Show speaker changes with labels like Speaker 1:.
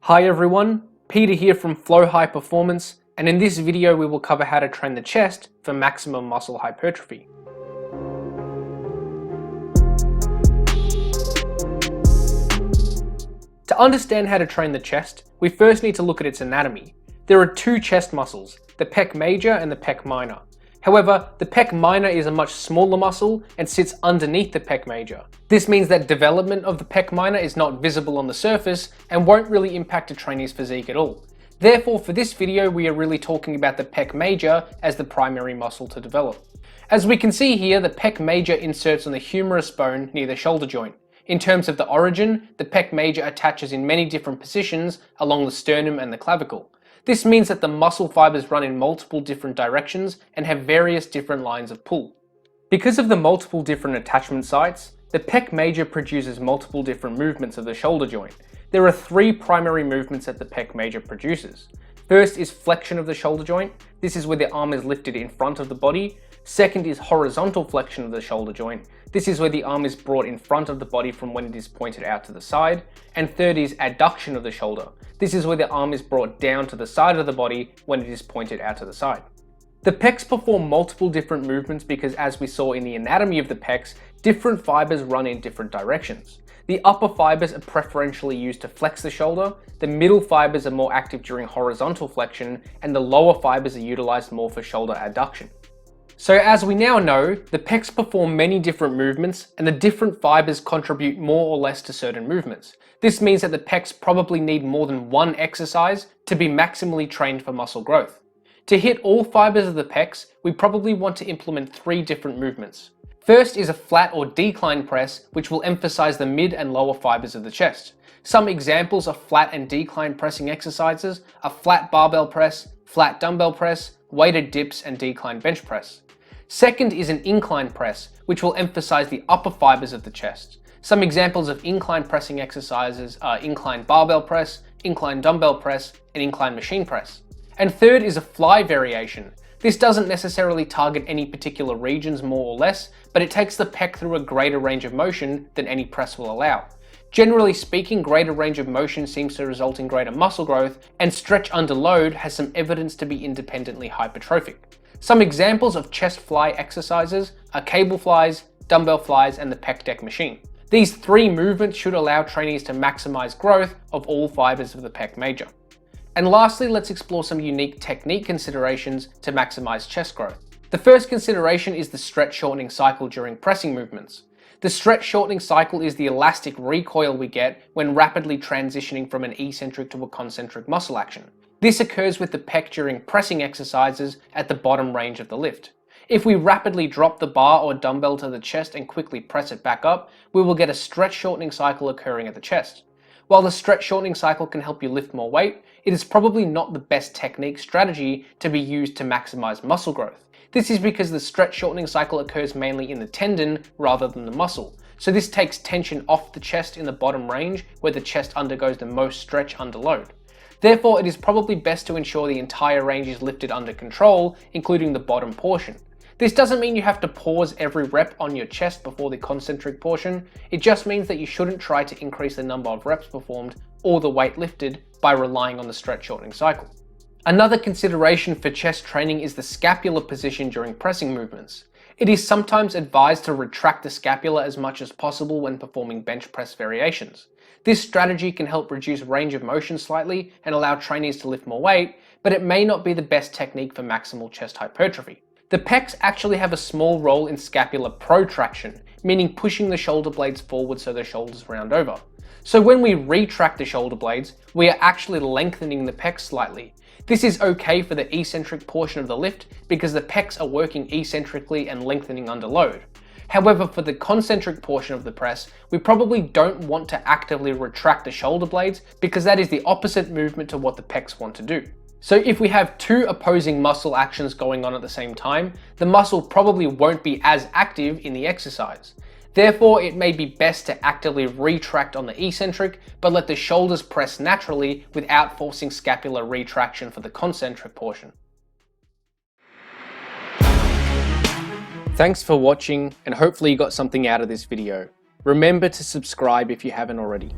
Speaker 1: Hi everyone, Peter here from Flow High Performance, and in this video we will cover how to train the chest for maximum muscle hypertrophy. To understand how to train the chest, we first need to look at its anatomy. There are two chest muscles, the pec major and the pec minor. However, the pec minor is a much smaller muscle and sits underneath the pec major. This means that development of the pec minor is not visible on the surface and won't really impact a trainee's physique at all. Therefore, for this video, we are really talking about the pec major as the primary muscle to develop. As we can see here, the pec major inserts on the humerus bone near the shoulder joint. In terms of the origin, the pec major attaches in many different positions along the sternum and the clavicle. This means that the muscle fibers run in multiple different directions and have various different lines of pull. Because of the multiple different attachment sites, the pec major produces multiple different movements of the shoulder joint. There are three primary movements that the pec major produces. First is flexion of the shoulder joint. This is where the arm is lifted in front of the body. Second is horizontal flexion of the shoulder joint. This is where the arm is brought in front of the body from when it is pointed out to the side. And third is adduction of the shoulder. This is where the arm is brought down to the side of the body when it is pointed out to the side. The pecs perform multiple different movements because, as we saw in the anatomy of the pecs, different fibers run in different directions. The upper fibers are preferentially used to flex the shoulder, the middle fibers are more active during horizontal flexion, and the lower fibers are utilized more for shoulder adduction. So as we now know, the pecs perform many different movements and the different fibers contribute more or less to certain movements. This means that the pecs probably need more than one exercise to be maximally trained for muscle growth. To hit all fibers of the pecs, we probably want to implement three different movements. First is a flat or decline press, which will emphasize the mid and lower fibers of the chest. Some examples of flat and decline pressing exercises are flat barbell press, flat dumbbell press, weighted dips, and decline bench press. Second is an incline press, which will emphasize the upper fibers of the chest. Some examples of incline pressing exercises are incline barbell press, incline dumbbell press, and incline machine press. And third is a fly variation. This doesn't necessarily target any particular regions more or less, but it takes the pec through a greater range of motion than any press will allow. Generally speaking, greater range of motion seems to result in greater muscle growth, and stretch under load has some evidence to be independently hypertrophic. Some examples of chest fly exercises are cable flies, dumbbell flies, and the pec deck machine. These three movements should allow trainees to maximize growth of all fibers of the pec major. And lastly, let's explore some unique technique considerations to maximize chest growth. The first consideration is the stretch shortening cycle during pressing movements. The stretch shortening cycle is the elastic recoil we get when rapidly transitioning from an eccentric to a concentric muscle action. This occurs with the pec during pressing exercises at the bottom range of the lift. If we rapidly drop the bar or dumbbell to the chest and quickly press it back up, we will get a stretch shortening cycle occurring at the chest. While the stretch shortening cycle can help you lift more weight, it is probably not the best technique strategy to be used to maximize muscle growth. This is because the stretch shortening cycle occurs mainly in the tendon rather than the muscle. So this takes tension off the chest in the bottom range where the chest undergoes the most stretch under load. Therefore, it is probably best to ensure the entire range is lifted under control, including the bottom portion. This doesn't mean you have to pause every rep on your chest before the concentric portion. It just means that you shouldn't try to increase the number of reps performed or the weight lifted by relying on the stretch shortening cycle. Another consideration for chest training is the scapular position during pressing movements. It is sometimes advised to retract the scapula as much as possible when performing bench press variations. This strategy can help reduce range of motion slightly and allow trainees to lift more weight, but it may not be the best technique for maximal chest hypertrophy. The pecs actually have a small role in scapular protraction, meaning pushing the shoulder blades forward so the shoulders round over. So when we retract the shoulder blades, we are actually lengthening the pecs slightly. This is okay for the eccentric portion of the lift because the pecs are working eccentrically and lengthening under load. However, for the concentric portion of the press, we probably don't want to actively retract the shoulder blades because that is the opposite movement to what the pecs want to do. So if we have two opposing muscle actions going on at the same time, the muscle probably won't be as active in the exercise. Therefore, it may be best to actively retract on the eccentric, but let the shoulders press naturally without forcing scapular retraction for the concentric portion. Thanks for watching, and hopefully you got something out of this video. Remember to subscribe if you haven't already.